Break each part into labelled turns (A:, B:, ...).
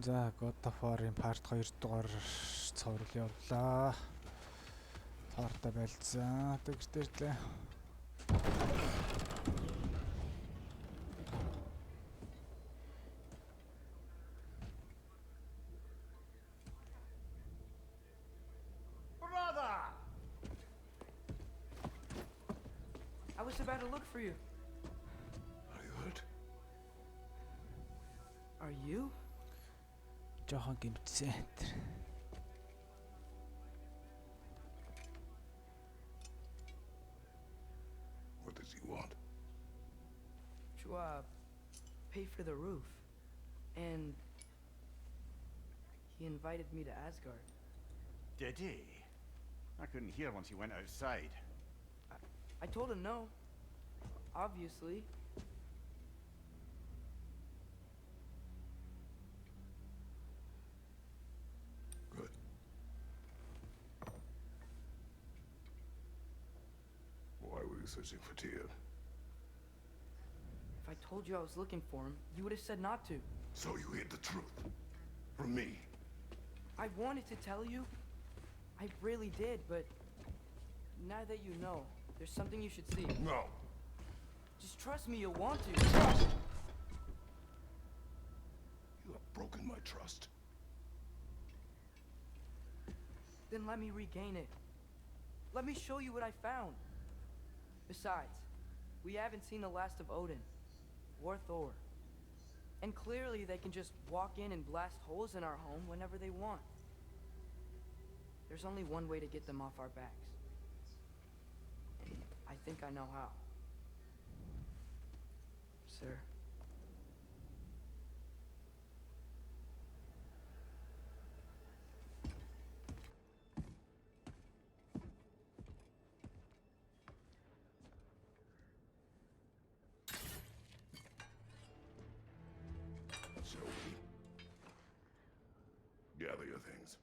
A: За God of War-ын Part 2 дугаар цовруул явлаа. Тоортой байлцсан. Одоо гэртээрлээ.
B: Brother! I was about to look for you.
C: Are you hurt?
B: Are you?
A: Жохон гимтсэн.
C: What does he want?
B: To, pay for the roof. And he invited me to Asgard.
D: Did he? I couldn't hear once he went outside.
B: I told him no. Obviously.
C: Good. Why were you searching for Tia?
B: If I told you I was looking for him, you would have said not to.
C: So you hid the truth from me.
B: I wanted to tell you. I really did, but now that you know, there's something you should see.
C: No.
B: Just trust me, you'll want to.
C: Trust! You have broken my trust.
B: Then let me regain it. Let me show you what I found. Besides, we haven't seen the last of Odin or Thor. And clearly they can just walk in and blast holes in our home whenever they want. There's only one way to get them off our backs. And I think I know how. Sir.
C: Shall we? Gather your things.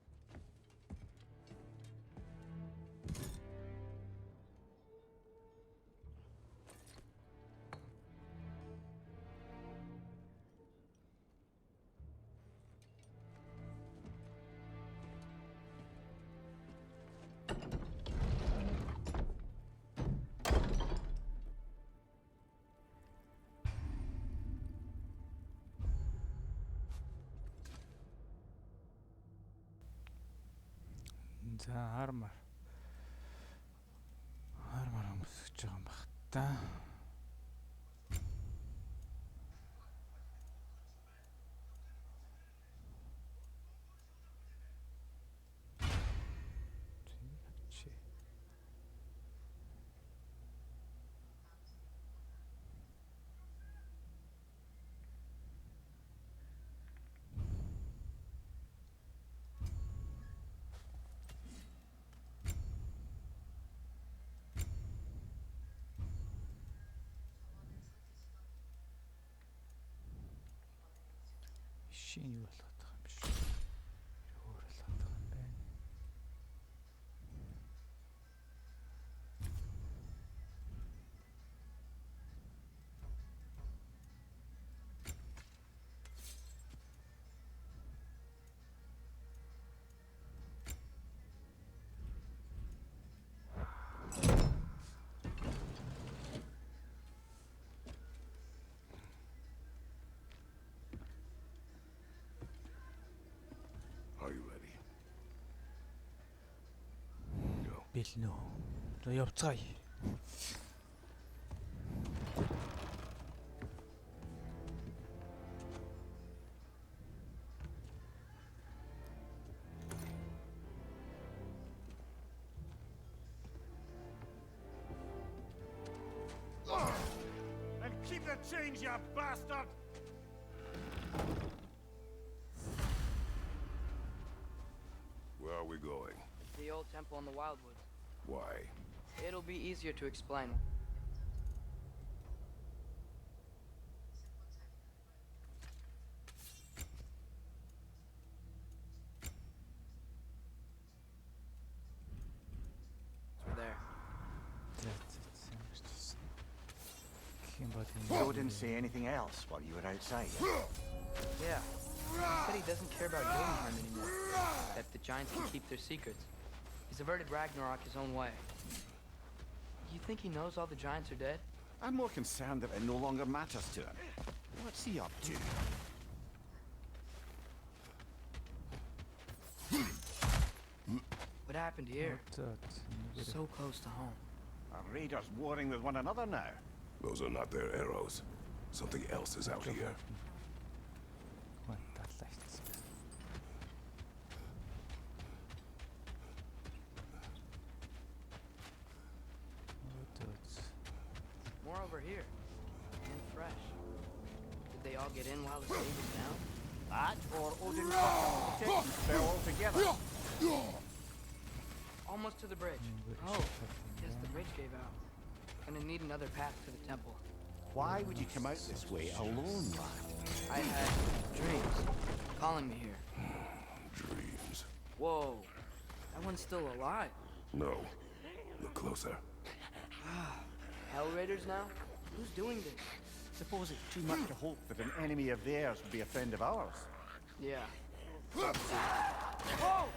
A: За армар өмсөж байгаа юм бах та. Шин юу болгоод байгаа юм биш үү? Өөр болгоод байгаа юм байна.
C: Are you ready? Go.
A: Бэлнэ үү. За явцгаая.
D: And keep the change, you bastard!
C: Where are we going?
B: The old temple in the Wildwoods.
C: Why?
B: It'll be easier to explain. There.
D: Joe didn't say anything else while you were outside.
B: Yeah. He said he doesn't care about Jotunheim anymore. That the giants can keep their secrets. He's averted Ragnarok his own way. You think he knows all the giants are dead?
D: I'm more concerned that it no longer matters to him. What's he up to?
B: What happened here?
A: За.
B: So close to home.
D: Are raiders warring with one another now?
C: Those are not their arrows. Something else is out here.
B: More over here. And fresh. Did they all get in while the city was down?
D: That, or Odin cut the protection spell altogether?
B: Almost to the bridge. Oh, guess the bridge gave out. Gonna need another path to the temple.
D: Why would you come out this way alone, lad?
B: I had dreams calling me here.
C: Dreams.
B: Whoa, that one's still alive.
C: No. Look closer.
B: Hell Raiders now? Who's doing this?
D: Suppose it's too much to hope that an enemy of theirs would be a friend of ours.
B: Yeah. Whoa!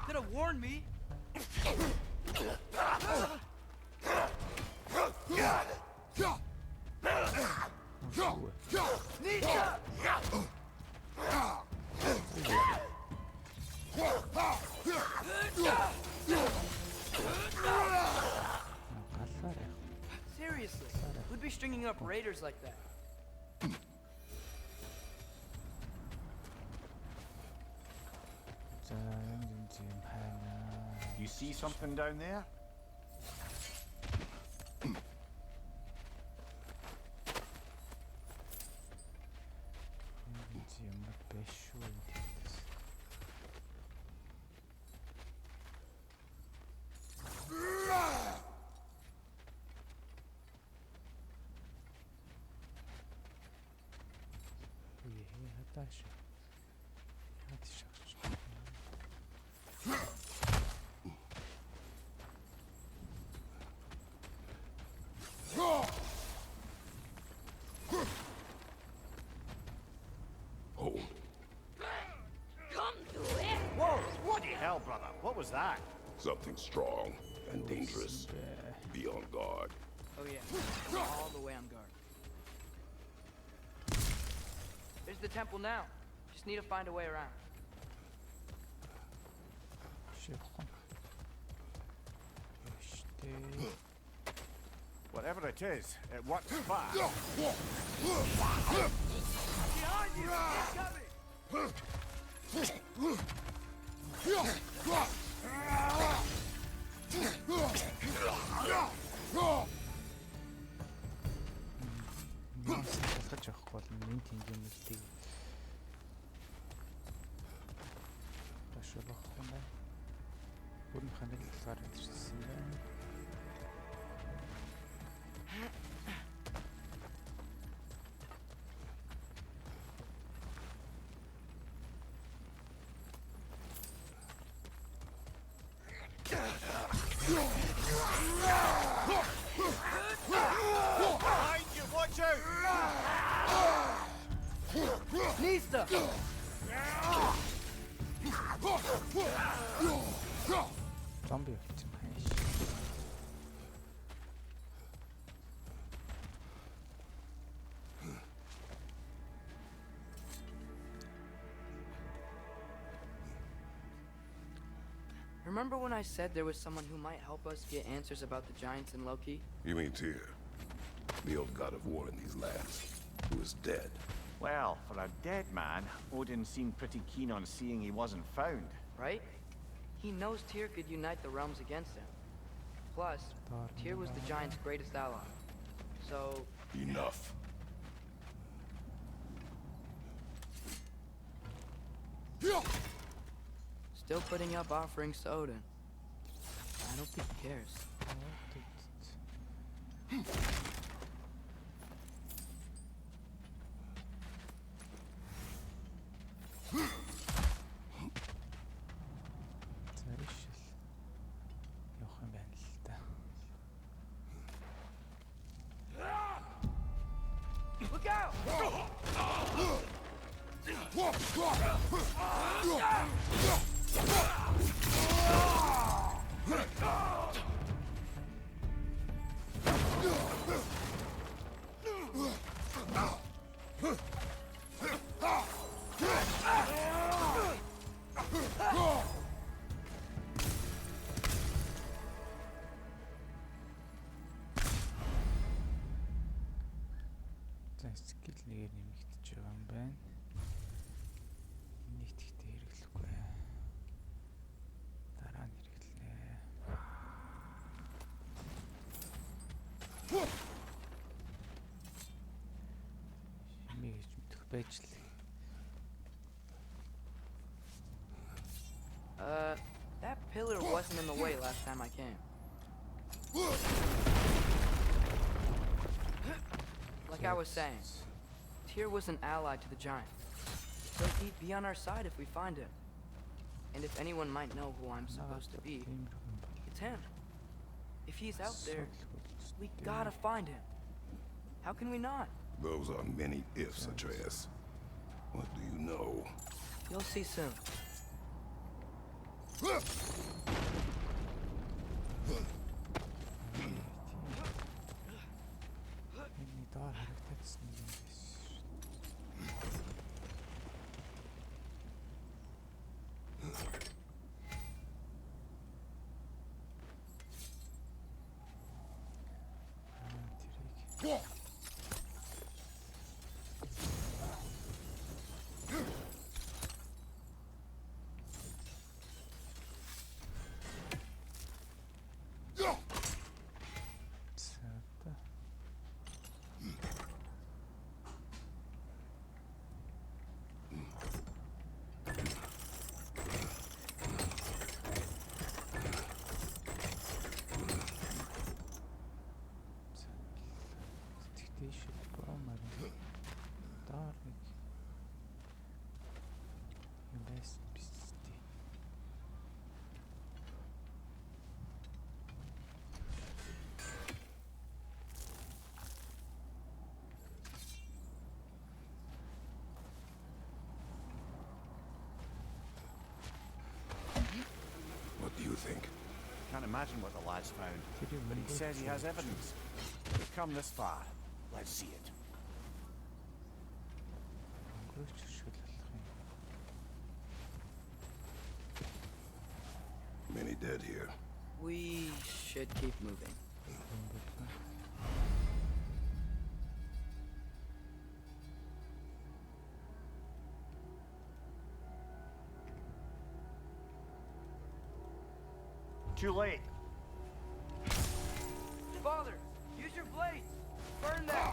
B: Could have warned me. Ninja! Seriously, who'd be stringing up raiders like that?
A: За энэ юм хайна.
D: You see something down there?
A: Юм биш шүү. Хатааш. Хатааш.
C: Hold.
D: Whoa! Bloody hell, brother! What was that?
C: Something strong and dangerous. Be on guard.
B: Oh yeah, all the way on guard. There's the temple now. Just need to find a way around.
D: Whatever it is, it works fast.
B: Behind you! Incoming!
A: Баталгаж авах бол энэ тэмдгэнүүдийг ташуулах юм байна. Бүрэн ханаг талаар ирсэн байна.
D: Behind you, watch out!
B: Nista!
A: Зомби болсон хайш.
B: Remember when I said there was someone who might help us get answers about the giants in Loki?
C: You mean Tyr, the old god of war in these lands, who is dead.
D: Well, for a dead man, Odin seemed pretty keen on seeing he wasn't found.
B: Right? He knows Tyr could unite the realms against him. Plus, Tyr was the giant's greatest ally. So,
C: Enough.
B: still putting up offerings to Odin. I don't think he cares.
A: Заришл. Явах юм байна л да.
B: Look out!
A: За скил нэгээр нэмэгдэж байгаа юм байна. Энийг тэгтээ хэрэглэхгүй. Дараа нь хэрэглэнэ. Шимээ гэж мэдэх байж л.
B: That pillar wasn't in the way last time I came. Like I was saying, Tyr was an ally to the giant, so he'd be on our side if we find him. And if anyone might know who I'm supposed to be, it's him. If he's out there, we gotta find him. How can we not?
C: Those are many ifs, Atreus. What do you know?
B: You'll see soon.
A: Энийг доор харагдчихсан юм биш. Тэрийг
C: What do you think?
D: Can't imagine what the lad's found. But he says he has evidence. We've come this far. Let's see it.
C: Many dead here.
B: We should keep moving.
D: Too late.
B: Father, use your blades. Burn them.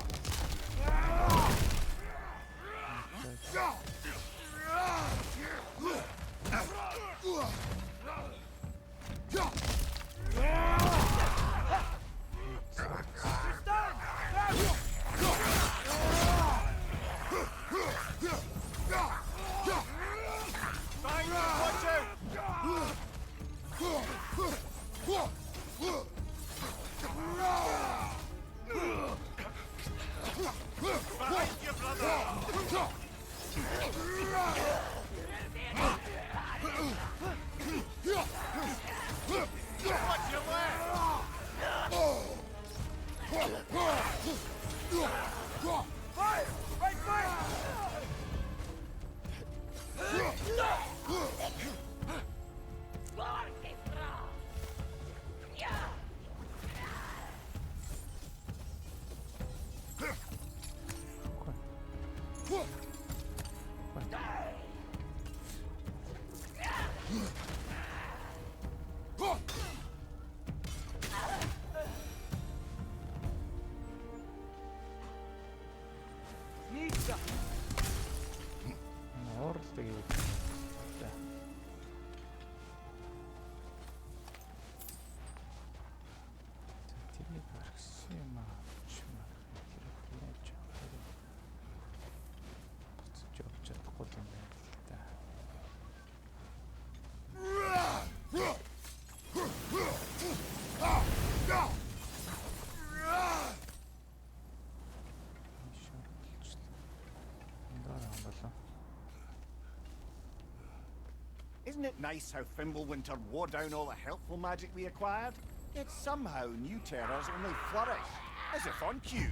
D: Isn't it nice how Fimbulwinter wore down all the helpful magic we acquired? Yet somehow new terrors only flourish, as if on cue.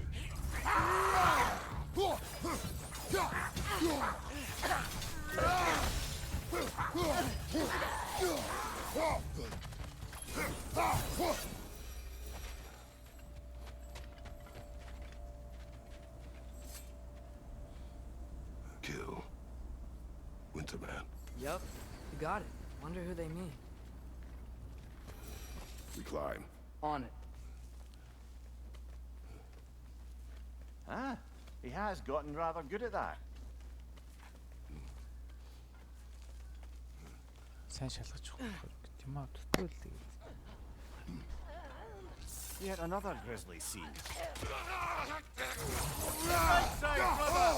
C: Kill Winterman.
B: Yup, you got it. Wonder who they mean.
C: We climb.
B: On it.
D: Ah, he has gotten rather good at that.
A: Сайн шалгаж өгөх юм аа дутуулъя.
D: Yet another grisly scene. Right side, brother!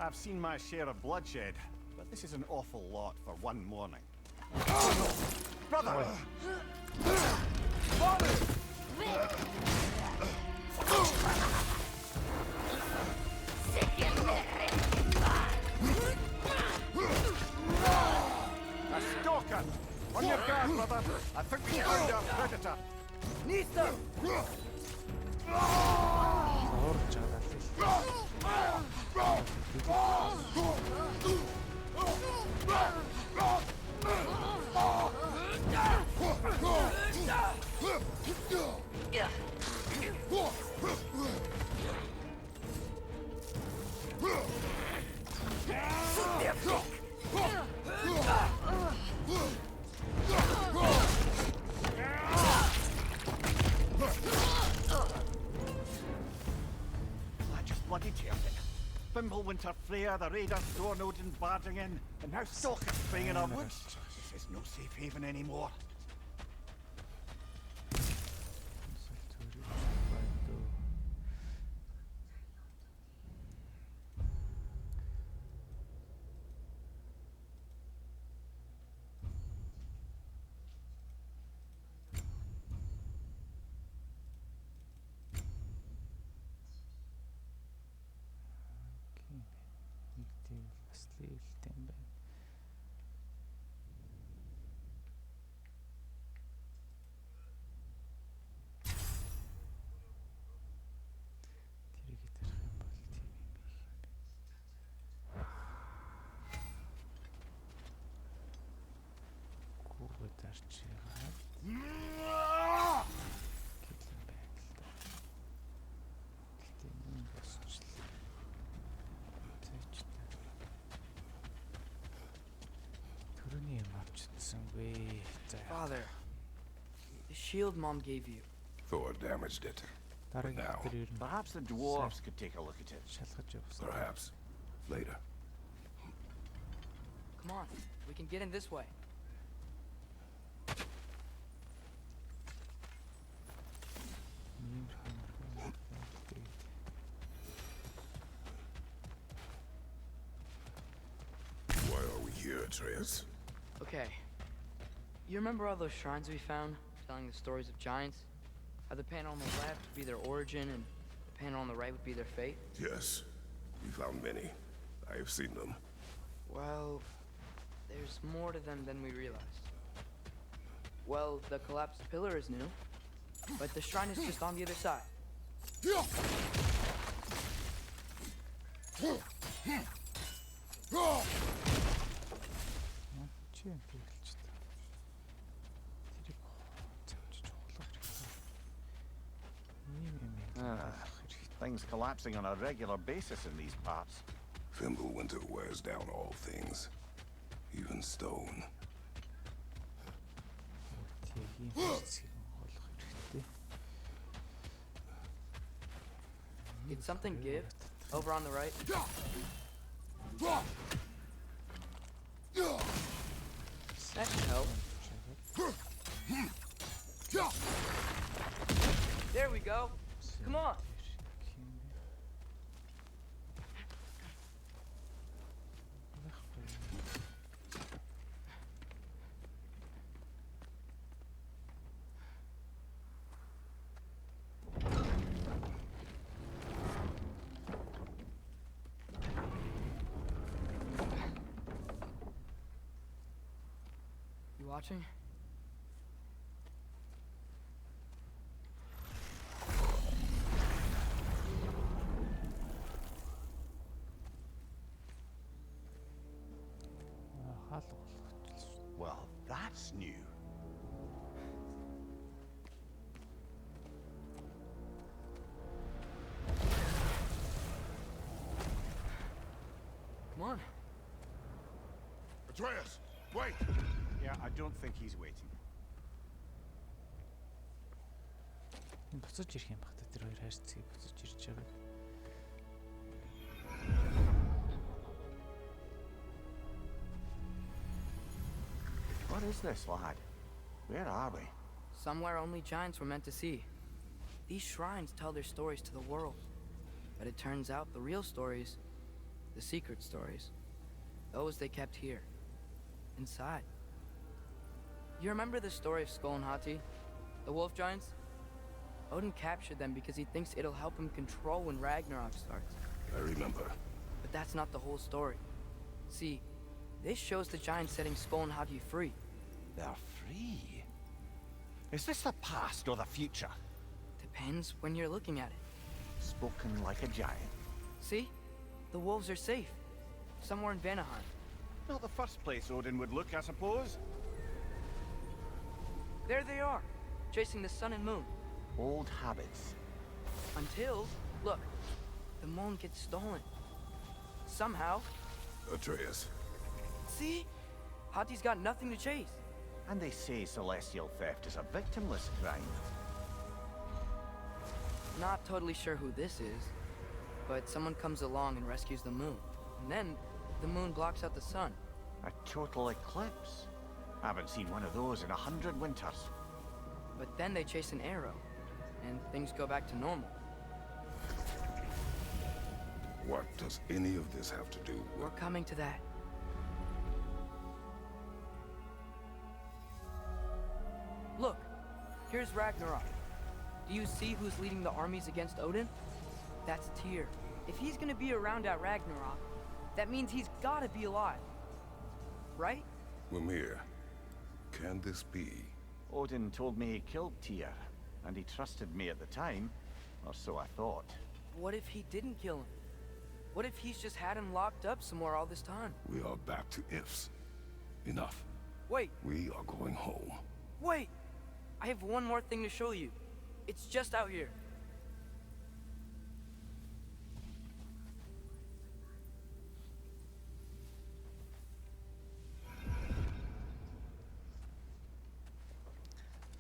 D: I've seen my share of bloodshed, but this is an awful lot for one morning. Brother! A stalker! On your guard, brother! I think we found our predator!
B: Nista!
A: Орж
D: I just bloody teared it. Fimbulwinter, Freya, the raiders, Dornodin barging in, and now stalkers spraying in our woods. This is no safe haven anymore.
A: бас лээлтэй юм байна. Тэрийг тарих юм бол тийм юм бэ. Гүргөө дарч яагаад гэлэн байна л да. Гэтэ юм босчлаа.
B: Father, the shield Mom gave you.
C: Thor damaged it.
A: Дараагийн
C: Now.
A: тэр ер нь
D: Perhaps the dwarves could take a look at it.
A: шалгаж явсан.
C: Perhaps. Later.
B: Come on, we can get in this way.
C: Why are we here, Atreus?
B: Okay. You remember all those shrines we found, telling the stories of giants? How the panel on the left would be their origin, and the panel on the right would be their fate?
C: Yes. We found many. I have seen them.
B: Well, there's more to them than we realized. Well, the collapsed pillar is new, but the shrine is just on the other side.
A: Чи юм хэлж та. Тэрийг цавчиж хоолох хэрэгтэй.
D: Things collapsing on a regular basis in these parts.
C: Fimbulwinter wears down all things. Even stone.
A: Тэрийг хэсгийг хоолох хэрэгтэй.
B: Did something give? Over on the right? That should help. There we go. Come on. watching?
A: Хаал болгочихлоо.
D: Well, that's new.
B: Come on.
C: Atreus, wait!
D: Yeah, I don't think he's waiting.
A: Буцаж ирэх юм бах та тэр хоёр хайрцгийг буцаж ирж байгааг.
D: What is this, lad? Where are we?
B: Somewhere only giants were meant to see. These shrines tell their stories to the world. But it turns out the real stories, the secret stories, those they kept here, inside. You remember the story of Skull and Hati, the wolf giants? Odin captured them because he thinks it'll help him control when Ragnarok starts.
C: I remember.
B: But that's not the whole story. See, this shows the giants setting Skull and Hati free.
D: They're free. Is this the past or the future?
B: Depends when you're looking at it.
D: Spoken like a giant.
B: See? The wolves are safe. Somewhere in Vanaheim.
D: Not the first place Odin would look, I suppose.
B: There they are, chasing the sun and moon.
D: Old habits.
B: Until, look, the moon gets stolen. Somehow.
C: Atreus.
B: See? Hati's got nothing to chase.
D: And they say celestial theft is a victimless crime.
B: Not totally sure who this is, but someone comes along and rescues the moon. And then, the moon blocks out the sun.
D: A total eclipse. Haven't seen one of those in 100 winters.
B: But then they chase an arrow, and things go back to normal.
C: What does any of this have to do
B: We're
C: with...
B: coming to that. Look, here's Ragnarok. Do you see who's leading the armies against Odin? That's Tyr. If he's gonna be around at Ragnarok, that means he's gotta be alive. Right?
C: Mimir, can this be?
D: Odin told me he killed Tyr, and he trusted me at the time, or so I thought.
B: What if he didn't kill him? What if he's just had him locked up somewhere all this time?
C: We are back to ifs. Enough.
B: Wait,
C: We are going home.
B: wait! I have one more thing to show you. It's just out here.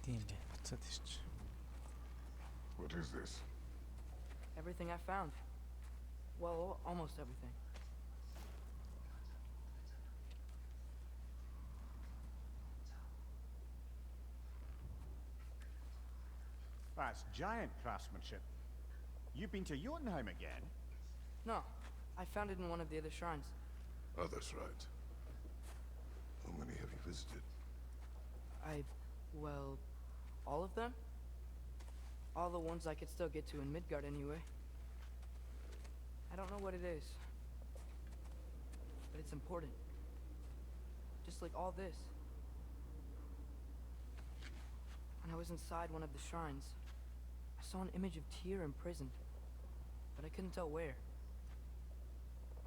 A: Тийм дээ. Буцаад ирч.
C: What is this?
B: Everything I found. Well, almost everything.
D: That's giant craftsmanship. You've been to Jotunheim again?
B: No, I found it in one of the other shrines.
C: Oh, that's right. How many have you visited?
B: Well, all of them? All the ones I could still get to in Midgard anyway. I don't know what it is, but it's important. Just like all this. When I was inside one of the shrines, I saw an image of Tyr imprisoned, but I couldn't tell where.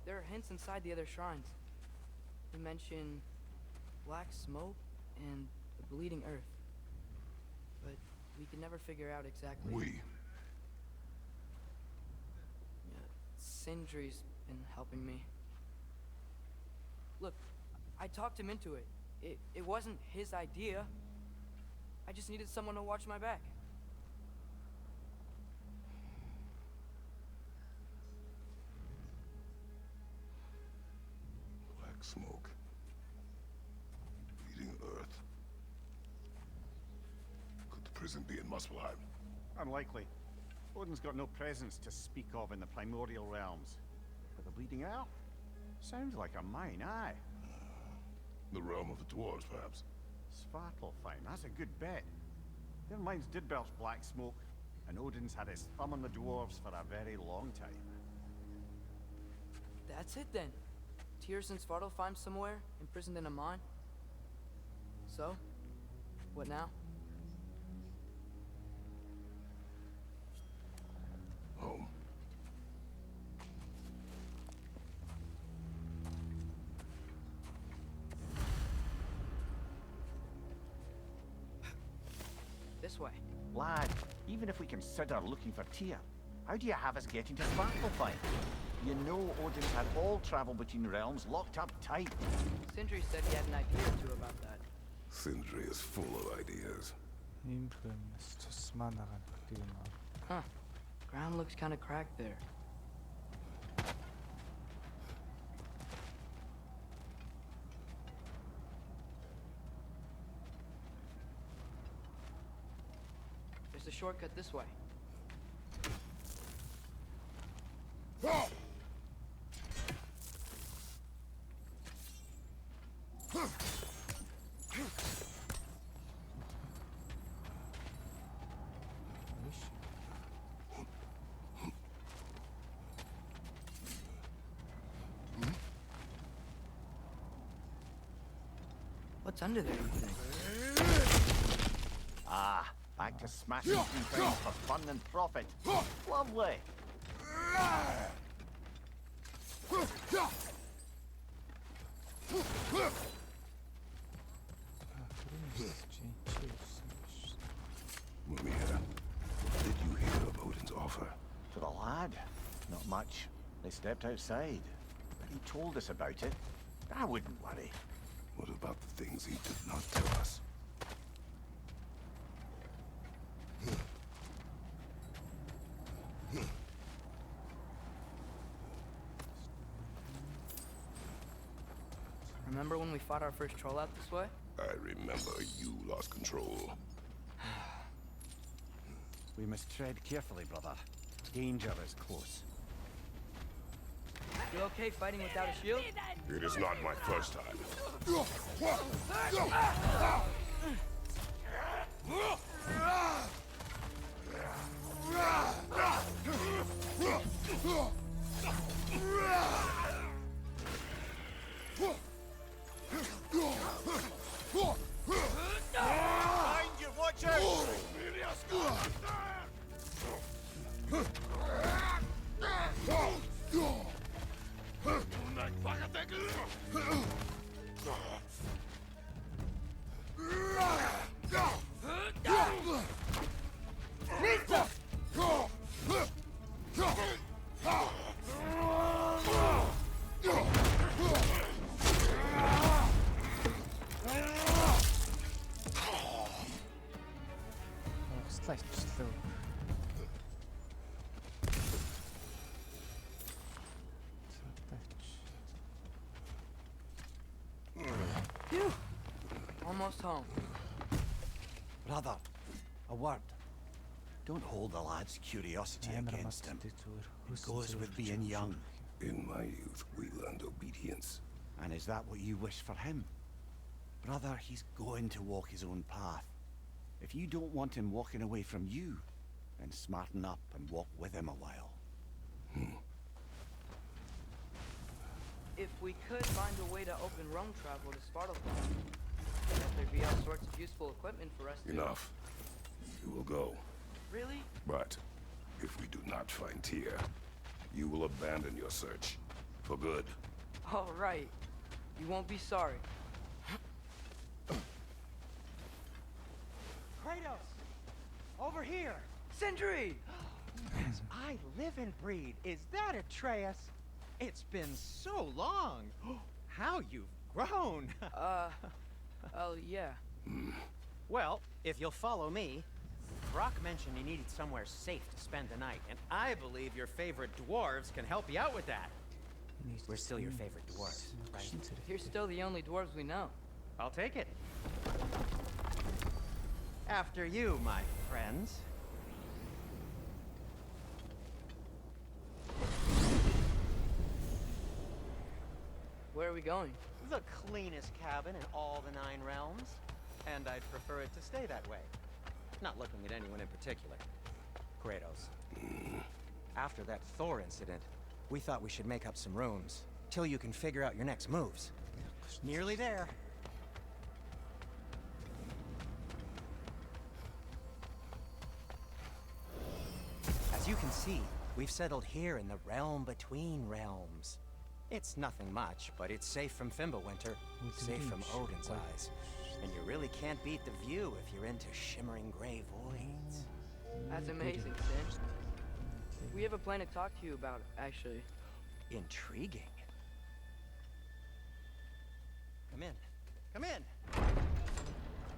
B: There are hints inside the other shrines. They mention black smoke and the bleeding earth, but we could never figure out exactly.
C: We.
B: Sindri's been helping me. Look, I talked him into it. It wasn't his idea. I just needed someone to watch my back.
C: Black smoke. Bleeding earth. Could the prison be in Muspelheim?
D: Unlikely. Odin's got no presence to speak of in the primordial realms. But the Bleeding Earth? Sounds like a mine, aye.
C: The realm of the dwarves, perhaps.
D: Svartalfheim, that's a good bet. Their mines did belch black smoke, and Odin's had his thumb on the dwarves for a very long time.
B: That's it then. Tyr's in Svartalfheim somewhere, imprisoned in a mine. So? What now?
C: Home.
B: This way.
D: Lad, even if we consider looking for Tyr, how do you have us getting to Svartalfheim? You know Odin's had all travel between realms locked up tight.
B: Sindri said he had an idea or two about that.
C: Sindri is full of ideas.
A: Иймэрхүү юмс тусмаа нагаа гэдэг юм аа.
B: Huh. Ground looks kind of cracked there. There's a shortcut this way. What's under there, you think?
D: Ah, back to smashing through things for fun and profit. Lovely.
C: Mumia, what did you hear of Odin's offer?
D: To the lad? Not much. They stepped outside. But he told us about it. I wouldn't worry.
C: What about the things he did not tell us?
B: Remember when we fought our first troll out this way?
C: I remember you lost control.
D: We must tread carefully, brother. Danger is close.
B: You okay fighting without a shield?
C: It is not my first time.
D: Behind you, watch out!
A: Слайчлаа.
B: Phew. Almost home.
D: Brother, a word. Don't hold the lad's curiosity against him. It goes with being young.
C: In my youth, we learned obedience.
D: And is that what you wish for him? Brother, he's going to walk his own path. If you don't want him walking away from you, then smarten up and walk with him a while.
B: If we could find a way to open roam travel to Svartalfheim, then there'd be all sorts of useful equipment for us to...
C: Enough. You will go.
B: Really?
C: But if we do not find Tyr, you will abandon your search. For good.
B: All right. You won't be sorry.
E: Kratos! Over here!
B: Sindri!
E: As I live and breathe, is that Atreus? It's been so long! How you've grown!
B: Oh, yeah.
E: Well, if you'll follow me, Brock mentioned you needed somewhere safe to spend the night, and I believe your favorite dwarves can help you out with that. We're still your favorite dwarves, right?
B: You're still the only dwarves we know.
E: I'll take it. After you, my friends.
B: Where are we going?
E: The cleanest cabin in all the 9 realms. And I'd prefer it to stay that way. Not looking at anyone in particular. Kratos. After that Thor incident, we thought we should make up some rooms, till you can figure out your next moves. Nearly there. can see, we've settled here in the realm between realms. It's nothing much, but it's safe from Fimbulwinter, safe from Odin's eyes. And you really can't beat the view if you're into shimmering gray voids.
B: That's amazing, Sin. We have a plan to talk to you about, actually.
E: Intriguing. Come in. Come in!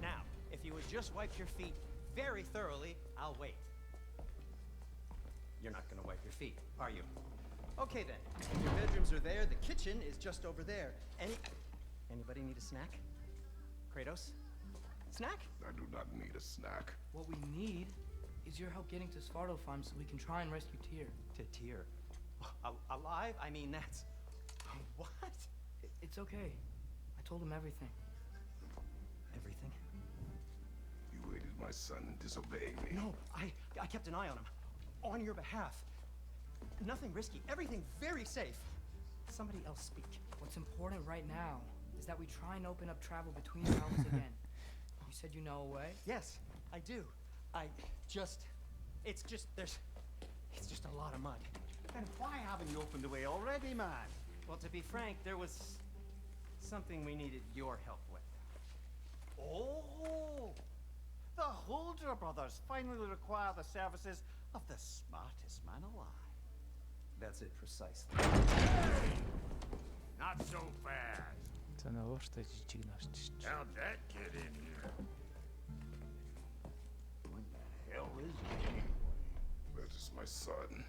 E: Now, if you would just wipe your feet very thoroughly, I'll wait. You're not gonna wipe your feet, are you? Okay then. Your bedrooms are there, the kitchen is just over there. Anybody need a snack? Kratos? Snack?
C: I do not need a snack.
B: What we need is your help getting to Svartalfheim so we can try and rescue Tyr.
E: To Tyr? Alive? I mean, that's... What?
B: It's okay. I told him everything.
E: Everything?
C: You aided my son in disobeying me.
E: No, I kept an eye on him. On your behalf. Nothing risky. Everything very safe. Somebody else speak.
B: What's important right now is that we try and open up travel between realms again. You said you know a way?
E: Yes, I do. It's just a lot of mud.
D: And why haven't you opened the way already, man?
E: Well, to be frank, there was something we needed your help with.
D: Oh! The Huldra brothers finally require the services of the smartest man alive.
E: That's it precisely.
F: Not so fast.
A: За нөө өөртөө жижиг нарч чинь.
F: How'd that get in here? What the hell is it anyway?
C: That is my son.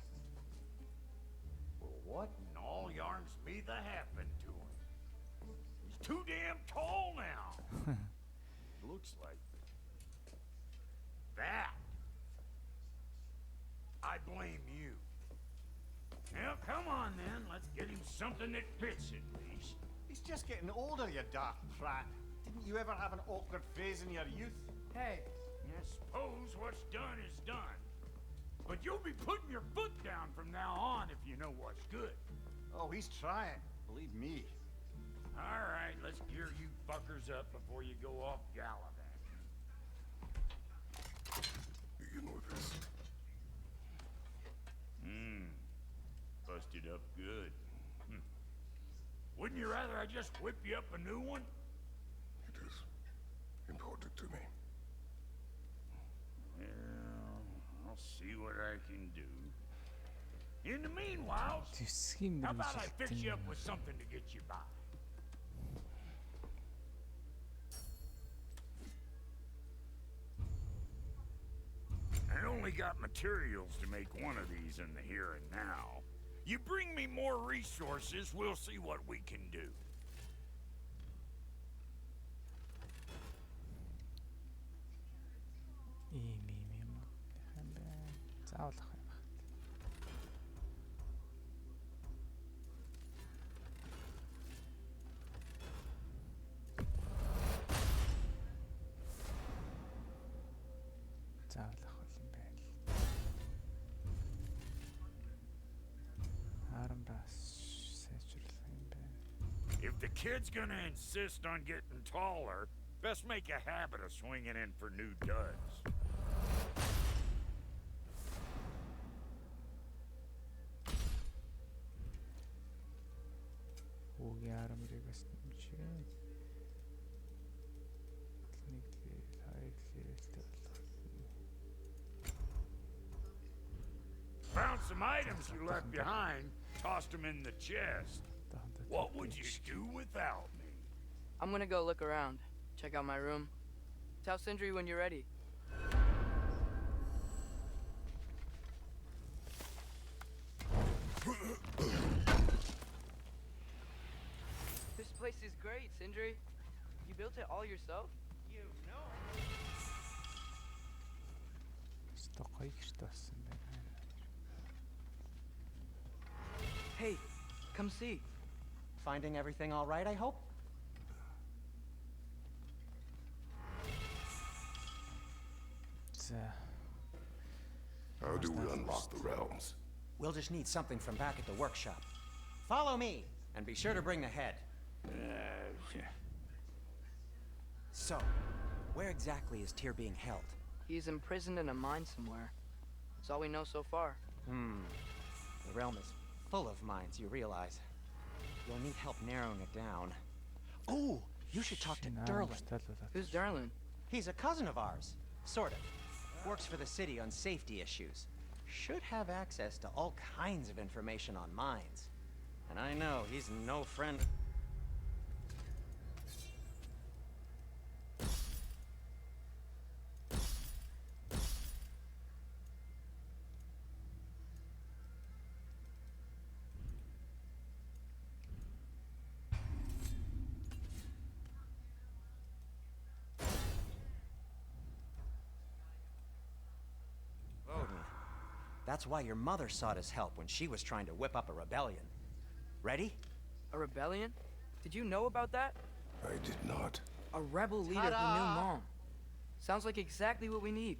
F: Well, what in all yarns me the happened to him? He's too damn tall now. Looks like that. I blame you. Now, come on then. Let's get him something that fits at least.
D: He's just getting older, you daft prat. Didn't you ever have an awkward phase in your youth?
B: Hey,
F: I suppose what's done is done. But you'll be putting your foot down from now on if you know what's good.
D: Oh, he's trying. Believe me.
F: All right, let's gear you fuckers up before you go off gallivanting.
C: You know this.
F: Busted up good. Wouldn't you rather I just whip you up a new one?
C: It is important to me.
F: Well, I'll see what I can do. In the meanwhile,
A: Тэсгийн
F: how about I fix you up
A: мэрэгжилтэн.
F: with something to get you by? I only got materials to make one of these in the here and now. You bring me more resources, we'll see what we can do.
A: Ийм юм байна. Заавал ах юм байна. Заавал ах юм байна. Харамдас сайжруулах юм байна.
F: If the kid's gonna insist on getting taller, best make a habit of swinging in for new duds.
A: Хүүгийн арам мэрэгээс нэмжээ. Нэг хоёр левелтэй болох.
F: Found some items you left behind, tossed them in the chest. What would you do without me?
B: I'm gonna go look around. Check out my room. Tell Sindri when you're ready. This place is great, Sindri. You built it all yourself?
E: You know.
A: Өстө гоё гэрт болсон байна.
B: Hey, come see.
E: Finding everything all right, I hope?
A: За.
C: How do we unlock the realms?
E: We'll just need something from back at the workshop. Follow me, and be sure to bring the head. So, where exactly is Tyr being held?
B: He's imprisoned in a mine somewhere. That's all we know so far.
E: The realm is full of mines, you realize. You'll need help narrowing it down. Oh, you should talk to Derlin.
B: Who's Darlin?
E: He's a cousin of ours. Sort of. Works for the city on safety issues. Should have access to all kinds of information on mines. And I know he's no friend. That's why your mother sought his help when she was trying to whip up a rebellion. Ready?
B: A rebellion? Did you know about that?
C: I did not.
B: A rebel leader who knew Mom. Sounds like exactly what we need.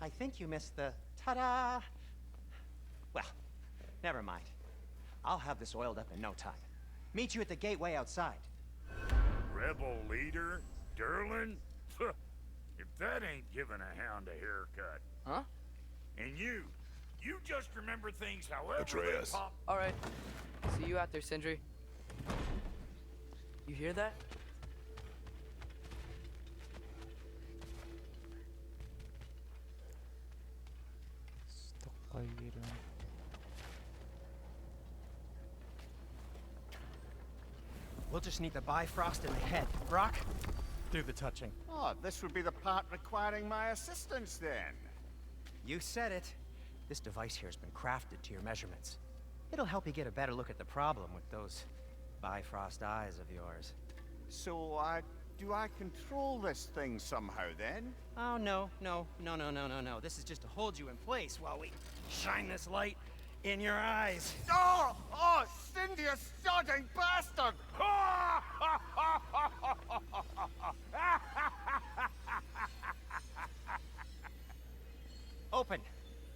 E: I think you missed the ta-da. Well, never mind. I'll have this oiled up in no time. Meet you at the gateway outside.
F: Rebel leader? Derlin? If that ain't giving a hound a haircut.
B: Huh?
F: And you just remember things however
C: Atreus.
F: they pop.
B: All right. See you out there, Sindri. You hear that?
E: We'll just need the Bifrost in the head. Brock, do the touching.
D: Oh, this would be the part requiring my assistance then.
E: You said it. This device here has been crafted to your measurements. It'll help you get a better look at the problem with those Bifrost eyes of yours.
D: So, do I control this thing somehow then?
E: Oh, no. This is just to hold you in place while we shine this light in your eyes.
D: Oh, Cindy, you sodding bastard!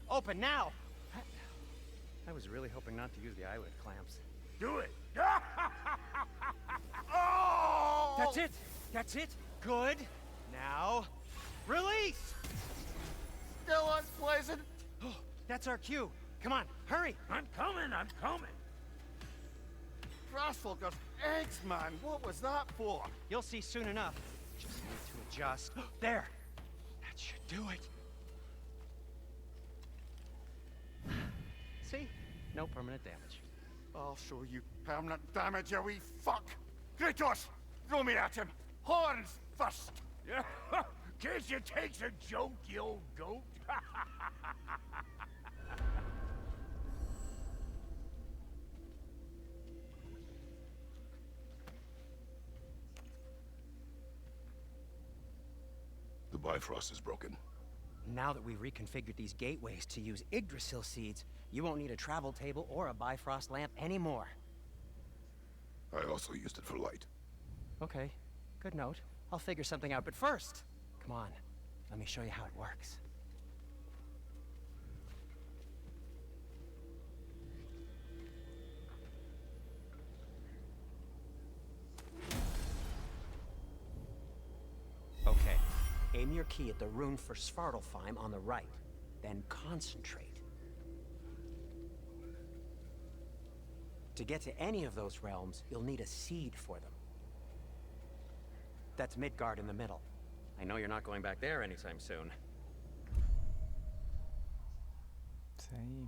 E: Open now! I was really hoping not to use the eyelid clamps.
F: Do it.
D: Oh!
E: That's it! Good! Now, release!
D: Still unpleasant.
E: Oh, that's our cue. Come on, hurry!
F: I'm coming.
D: Frostfulger's eggs, man. What was that for?
E: You'll see soon enough. Just need to adjust. There! That should do it. See? No permanent damage.
D: I'll show you permanent damage, you wee fuck. Kratos, throw me at him. Horns first.
F: Yeah. Guess it takes a joke, you old goat.
C: The Bifrost is broken.
E: Now that we've reconfigured these gateways to use Yggdrasil seeds, you won't need a travel table or a Bifrost lamp anymore.
C: I also used it for light.
E: Okay, good note. I'll figure something out, but first, come on, let me show you how it works. Okay, aim your key at the rune for Svartalfheim on the right, then concentrate. To get to any of those realms, you'll need a seed for them. That's Midgard in the middle. I know you're not going back there anytime soon.
A: Same.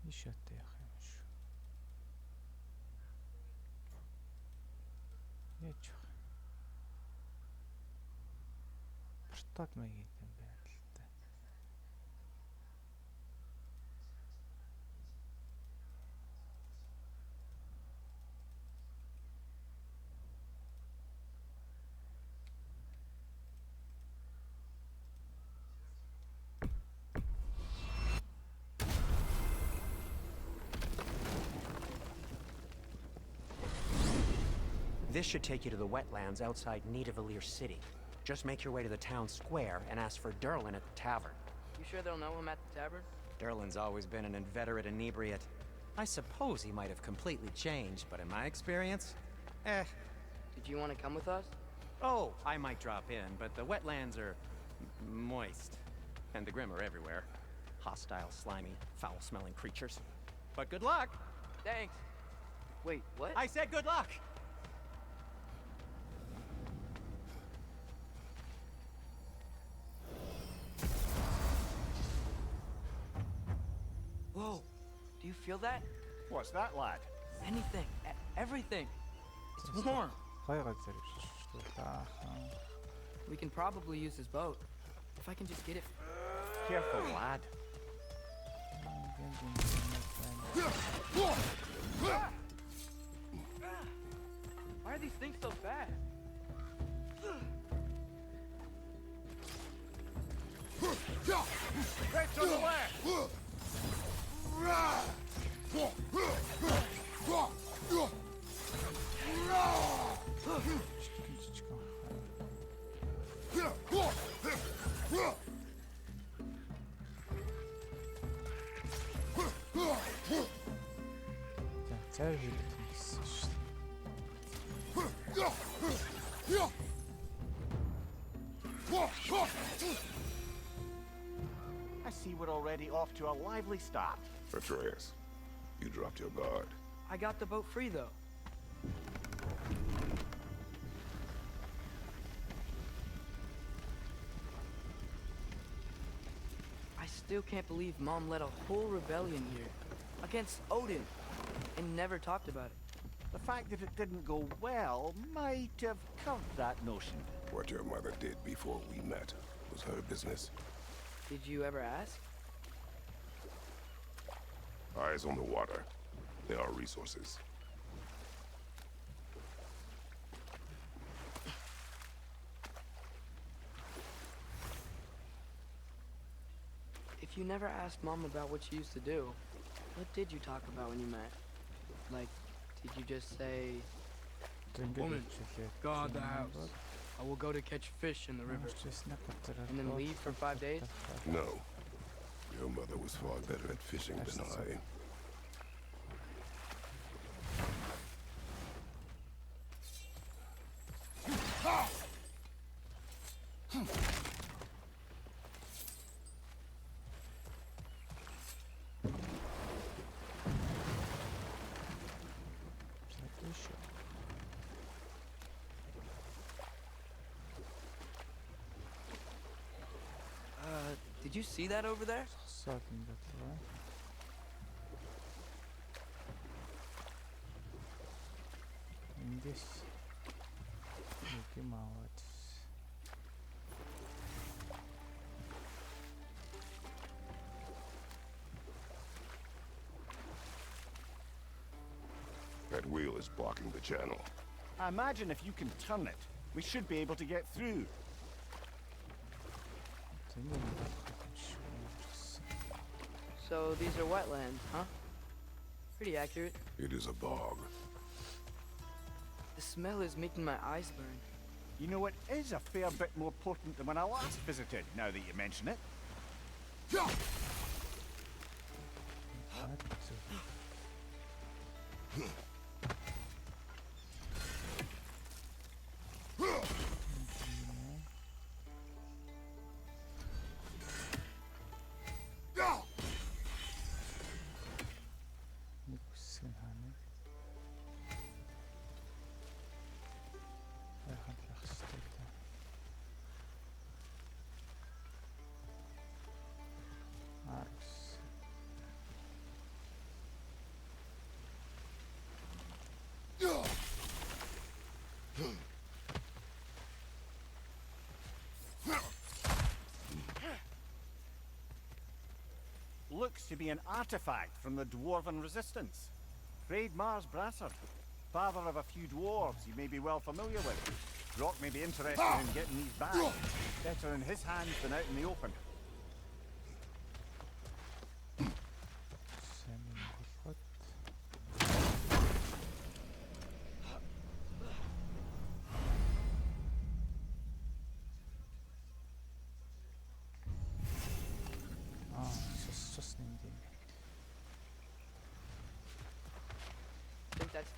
A: ايش يا اخي شو يجوا برتات ما يجيتن بهالتا
E: This should take you to the wetlands outside Nidavellir City. Just make your way to the town square and ask for Derlin at the tavern.
B: You sure they'll know him at the tavern?
E: Derlin's always been an inveterate inebriate. I suppose he might have completely changed, but in my experience, eh.
B: Did you want to come with us?
E: Oh, I might drop in, but the wetlands are moist. And the Grim are everywhere. Hostile, slimy, foul-smelling creatures. But good luck!
B: Thanks. Wait, what?
E: I said good luck!
B: Whoa. Do you feel that?
F: What's that, lad?
B: Anything. Everything. It's warm.
A: Хайгаад зэрэгшиж шүү дээ. Баахан.
B: We can probably use his boat. If I can just get it.
F: Careful, lad.
B: Why are these things so fast?
F: Right to the left!
A: Цай хийх гэсэн шүү
F: I see we're already off to a lively start.
C: Atreus, you dropped your guard.
B: I got the boat free though. I still can't believe Mom led a whole rebellion here against Odin and never talked about it.
F: The fact that it didn't go well might have curved that notion.
C: What your mother did before we met was her business.
B: Did you ever ask?
C: Eyes on the water. There are resources.
B: If you never asked Mom about what she used to do, what did you talk about when you met? Like, did you just say, Woman, guard the house. I will go to catch fish in the river, and then leave for 5 days?
C: No. Your mother was far better at fishing than I.
B: Did you see that over there?
A: Эндээс нэг юм аваад.
C: That wheel is blocking the channel.
F: I imagine if you can turn it, we should be able to get through.
B: So these are wetlands, huh? Pretty accurate.
C: It is a bog.
B: The smell is making my eyes burn.
F: You know, it is a fair bit more potent than when I last visited, now that you mention it. Looks to be an artifact from the Dwarven Resistance. Freydmar's Brassard, father of a few dwarves you may be well familiar with. Rock may be interested in getting these back. Better in his hands than out in the open.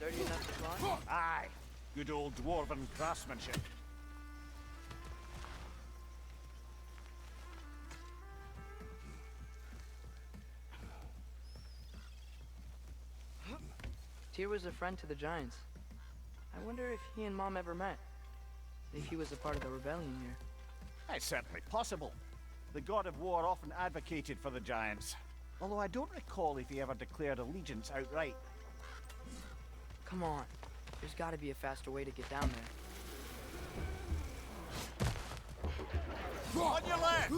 B: sturdy enough to climb?
F: Aye. Good old dwarven craftsmanship.
B: Tyr was a friend to the Giants. I wonder if he and Mom ever met. If he was a part of the rebellion here.
F: It's certainly possible. The god of war often advocated for the giants. Although I don't recall if he ever declared allegiance outright.
B: Come on. There's gotta be a faster way to get down there.
F: On your left!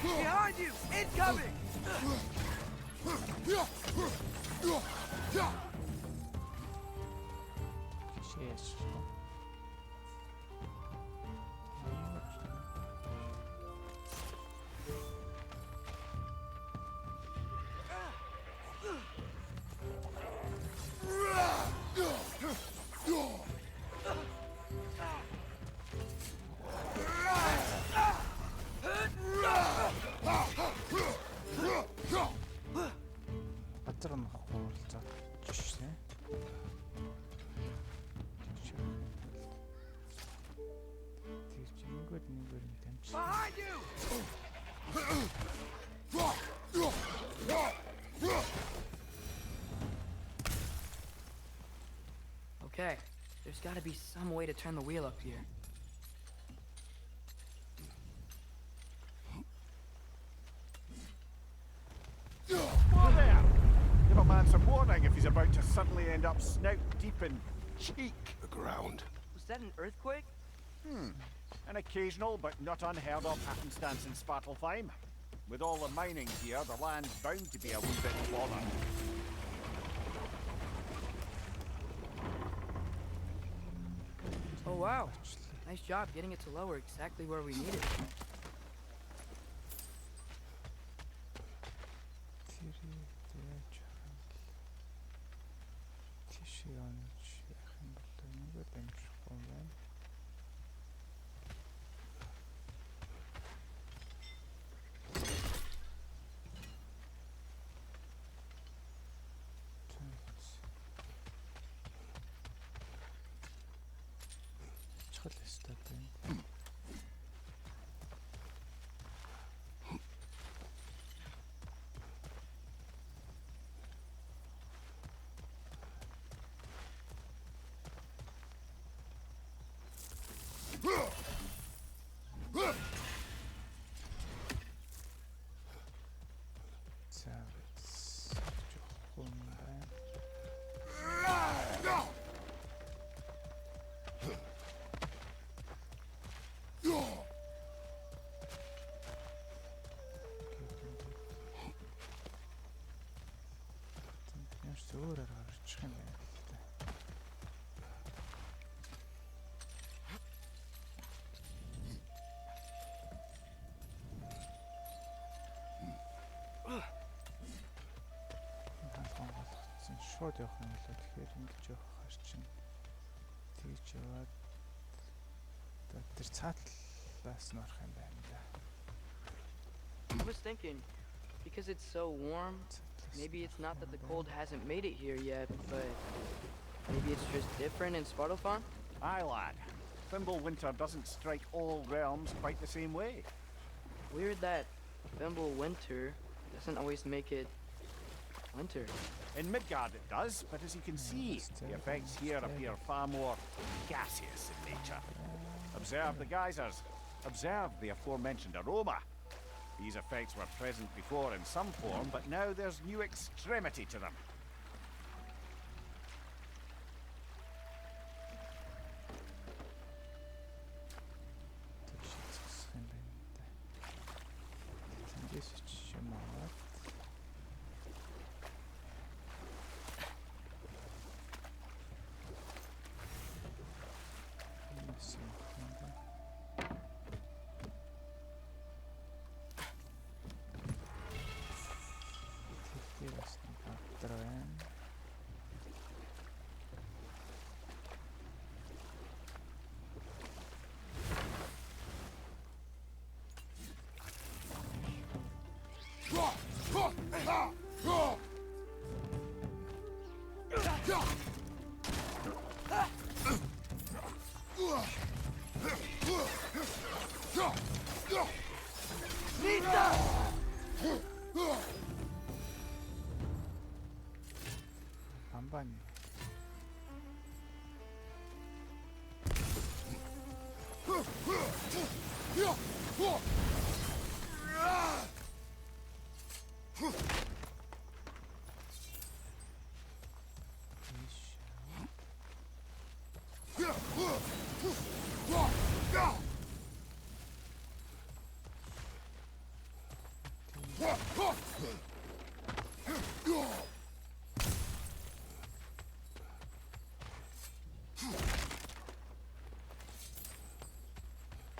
B: Behind you! Incoming!
A: Yes. Газар нохоо уулзаад жишээ. Тэр чингүүд нэгээр нь тамч.
B: Behind you! Okay, there's gotta be some way to turn the wheel up here.
F: Oh, there! Give a man some warning if he's about to suddenly end up snout deep in cheek.
C: The ground.
B: Was that an earthquake?
F: An occasional but not unheard of happenstance in Svartalfheim. With all the mining here, the land's bound to be a wee bit bothered.
B: Oh wow. Nice job getting it to lower exactly where we need it.
A: Зөөр гарчих юм байна л да. Хаалхан болгоцсон шууд явах юм болоо тэгэхээр ингэж явах харчин тэгж яваад тэр цаатлаас нь орох юм байна да.
B: I was thinking, because it's so warm, maybe it's not that the cold hasn't made it here yet, but maybe it's just different in Svartalfheim?
F: Aye, lad. Thimble winter doesn't strike all realms quite the same way.
B: Weird that Thimble winter doesn't always make it winter.
F: In Midgard it does, but as you can see, the effects here appear far more gaseous in nature. Observe the geysers. Observe the aforementioned aroma. These effects were present before in some form, but now there's new extremity to them.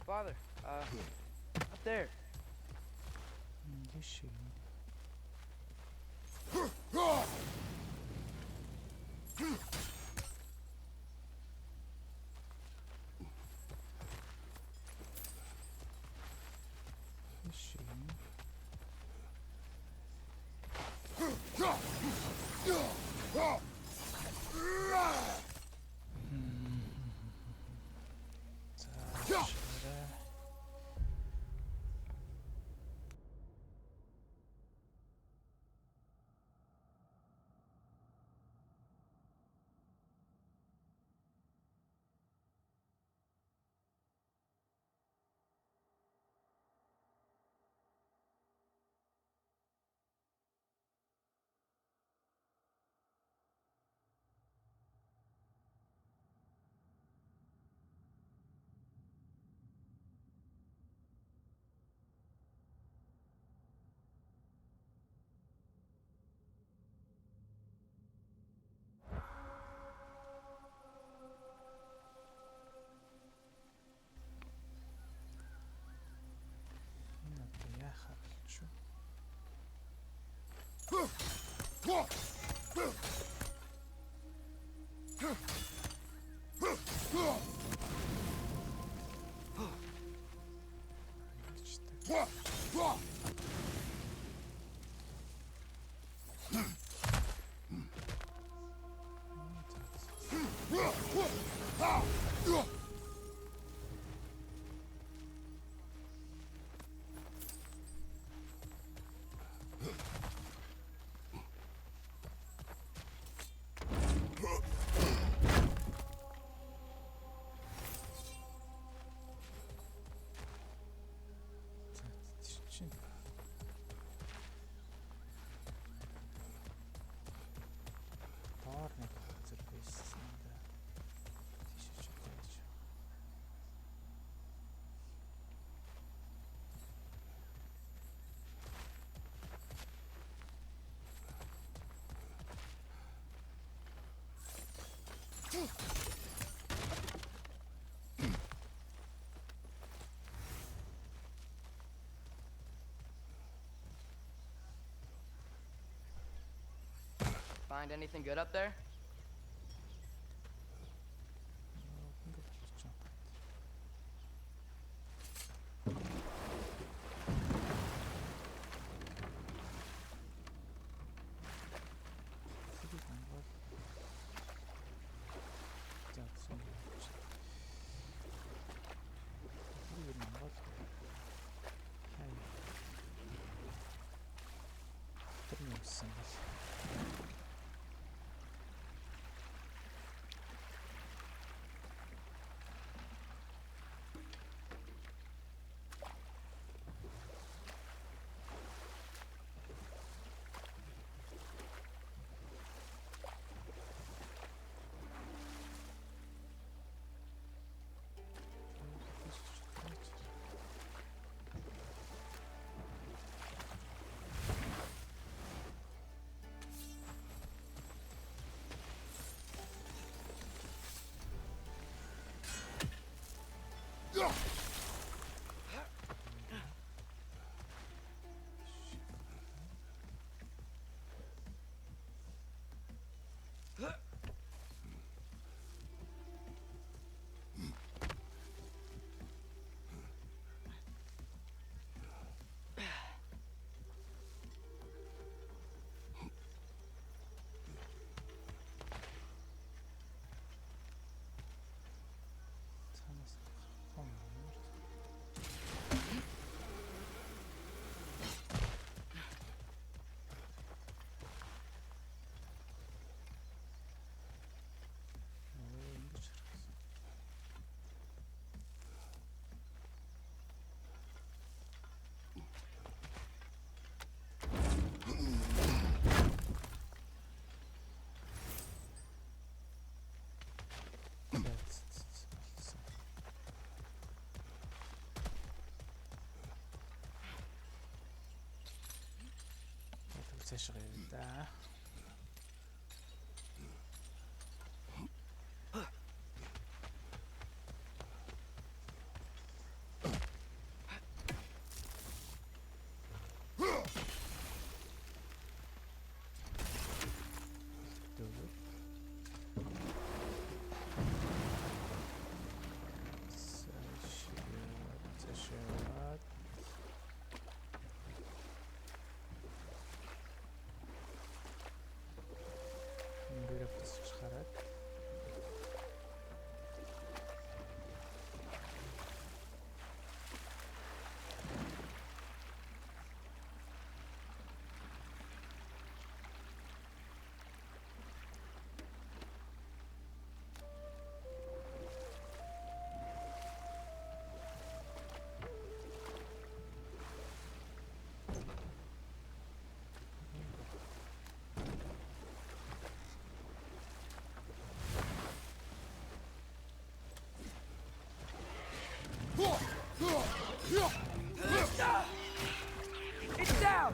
B: Father, up there.
A: ليش يا خرج شو
B: Find anything good up there?
A: цааш гаяа да.
B: It's down!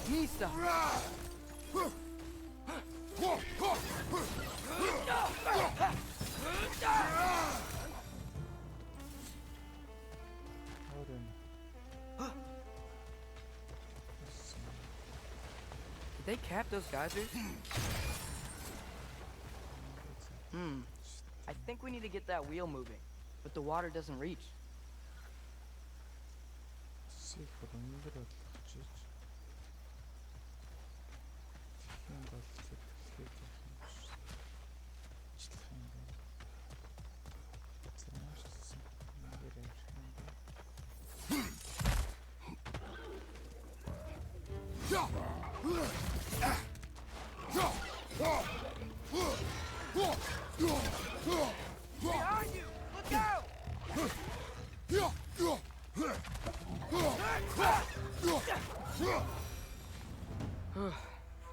B: Mista! Did they cap those geysers? I think we need to get that wheel moving, but the water doesn't reach. Behind you! Look out!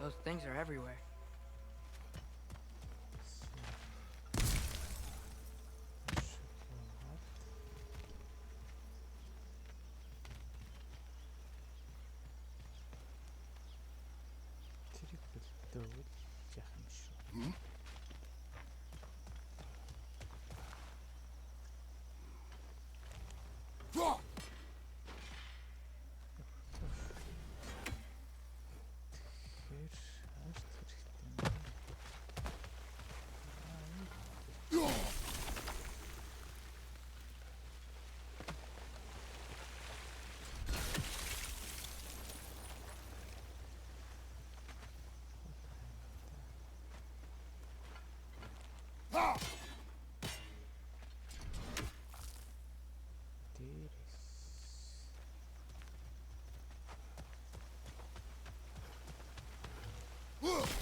B: Those things are everywhere.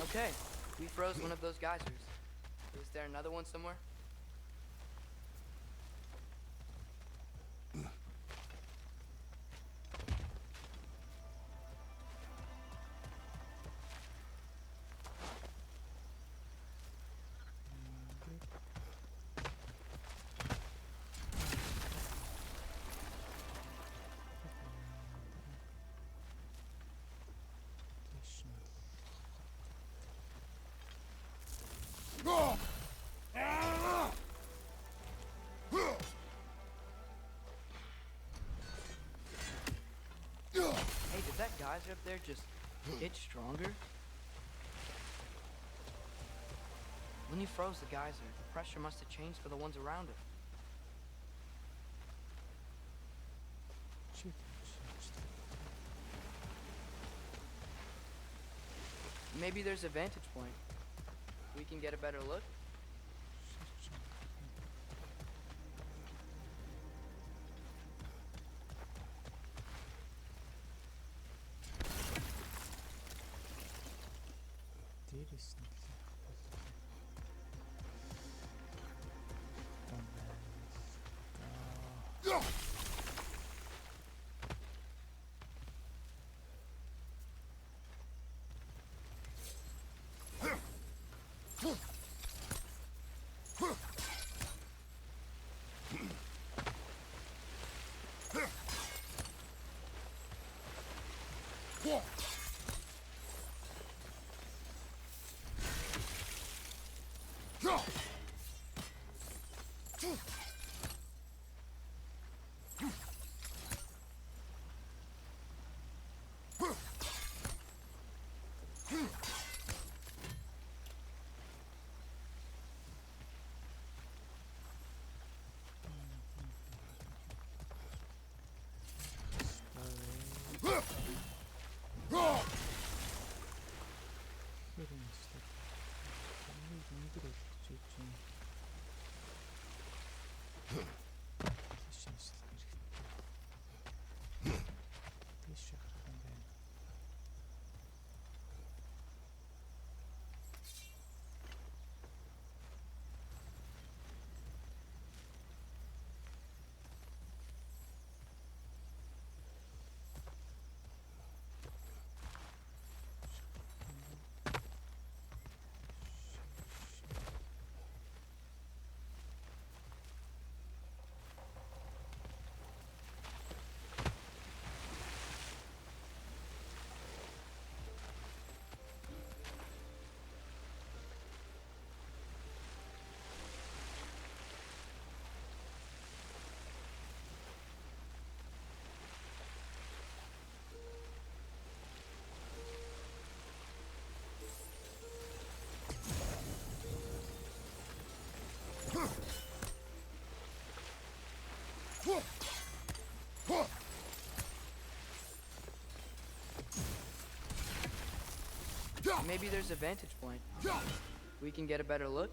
B: Okay, we froze one of those geysers. Is there another one somewhere? Hey, did that geyser up there just get stronger? When you froze the geyser, the pressure must have changed for the ones around it. Maybe there's a vantage point. We can get a better look. Maybe there's a vantage point. We can get a better look.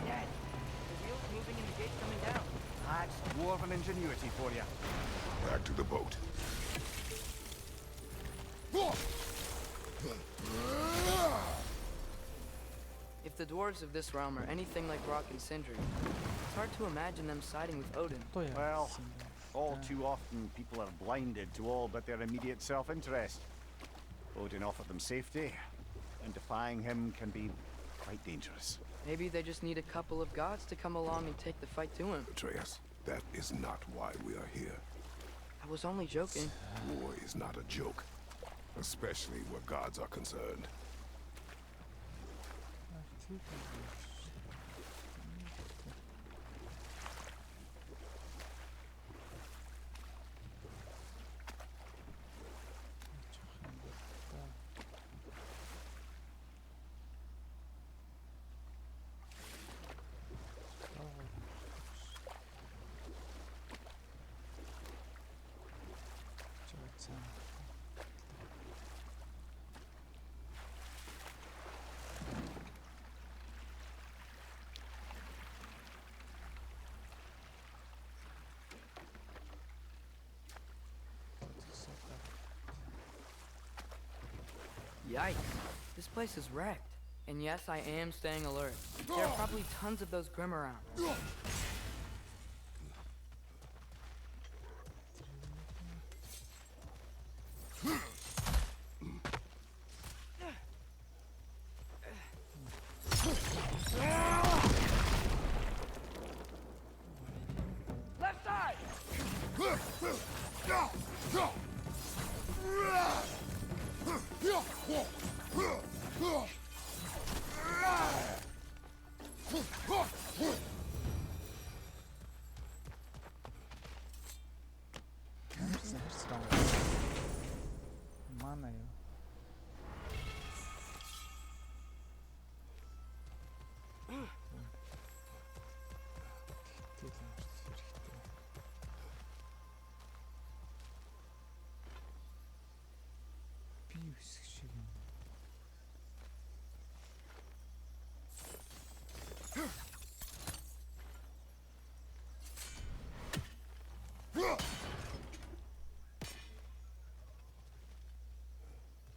B: Dad, the wheel's moving and the gate's coming down.
F: That's dwarven ingenuity for you.
C: Back to the boat.
B: If the dwarves of this realm are anything like Rock and Sindri, it's hard to imagine them siding with Odin.
F: Well, all too often people are blinded to all but their immediate self-interest. Odin offered them safety, and defying him can be quite dangerous.
B: Maybe they just need a couple of gods to come along and take the fight to him.
C: Atreus, that is not why we are here.
B: I was only joking.
C: War is not a joke, especially where gods are concerned.
B: Yikes. This place is wrecked. And yes, I am staying alert. There are probably tons of those Grim around. Left side!
A: Mana юу? хэсэг шиг юм.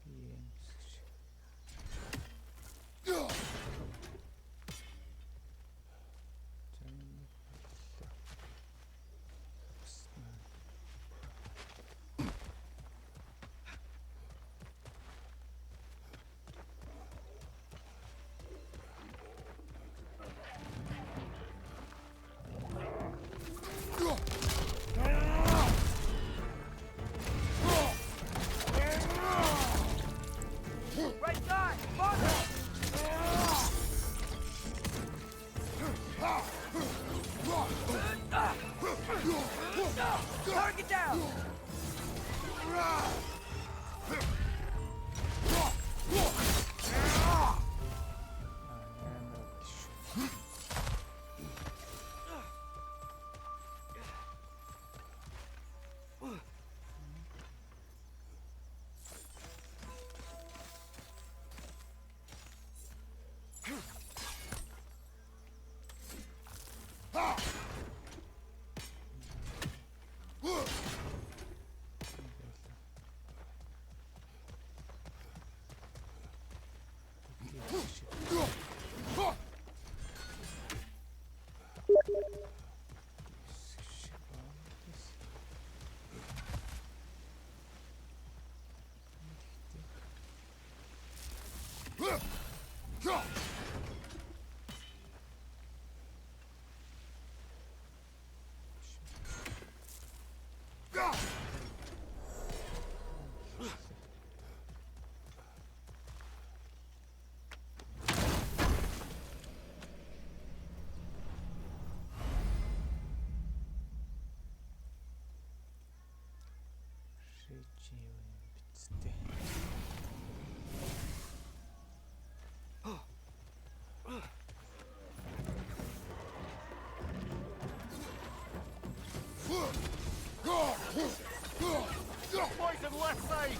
A: Ийм хэсэг шиг. За энэ боллоо. Уснаа.
B: Right side! Father! Target down!
A: Амар шүү. Шижи юу юм бицтэй.
F: Poison left side!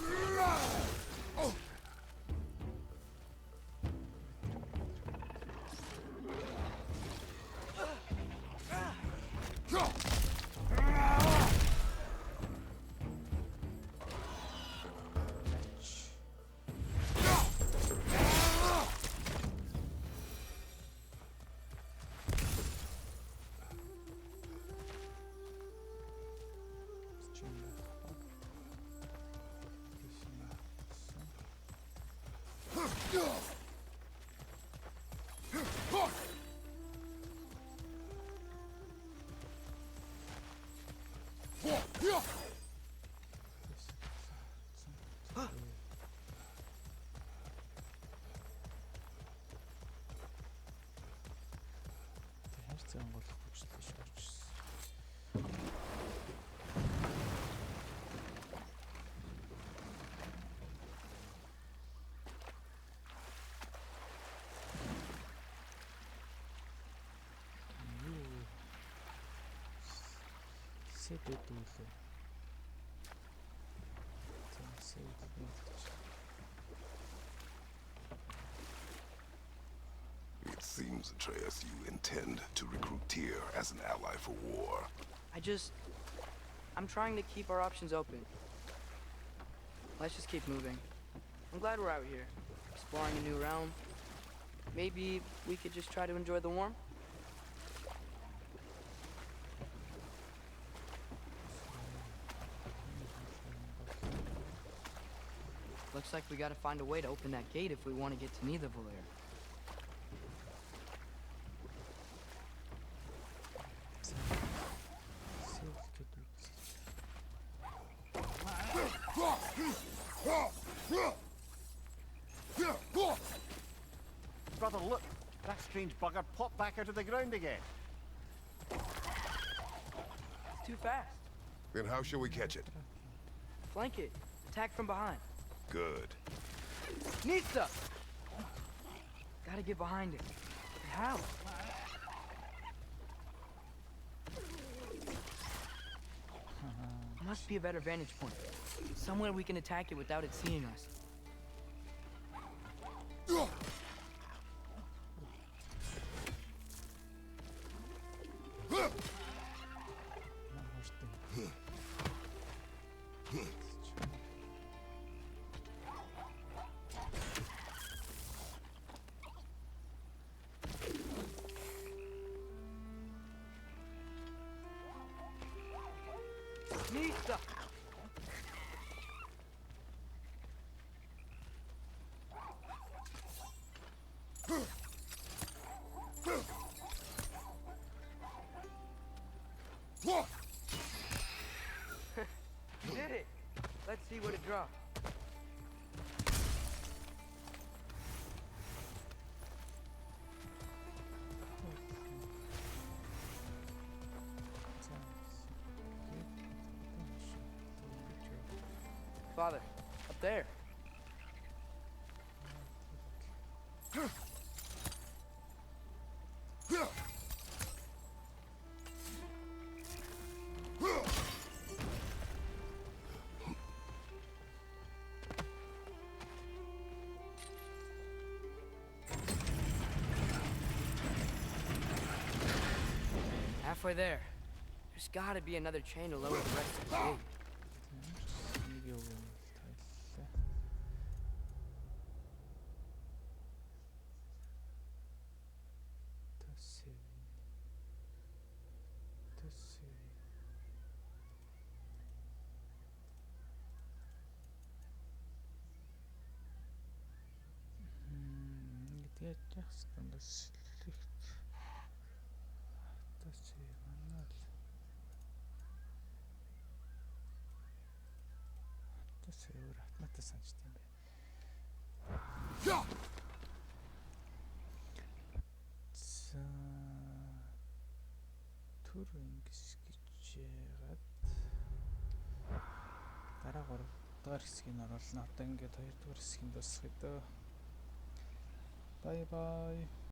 F: Хайрцаг онгойлох хүчлээ шоорчсон. Сэтэд үлээ.
C: It seems, Atreus, you intend to recruit Tyr as an ally for war.
B: I'm trying to keep our options open. Let's just keep moving. I'm glad we're out here, exploring a new realm. Maybe we could just try to enjoy the warmth? Looks like we gotta find a way to open that gate if we want to get to Nidavellir.
F: Brother, look! That strange bugger popped back out of the ground again.
B: Too fast.
C: Then how shall we catch it?
B: Flank it. Attack from behind.
C: Good.
B: Nista! Gotta get behind it. But how? Must be a better vantage point. Somewhere we can attack it without it seeing us. Father, up there. Halfway there. There's gotta be another chain to lower the rest of the gate.
A: Нэг юу юм тайллаа. Төсөв. Тэгээд яах вэ? Select. Төсөв манал. Төсөв автомат санчт юм байна. За түр ингэж яагаад дараа 3 дахь хэсгийг оруулна. Одоо ингээд 2 дахь хэсгийг дуусгая дөө. Bye bye.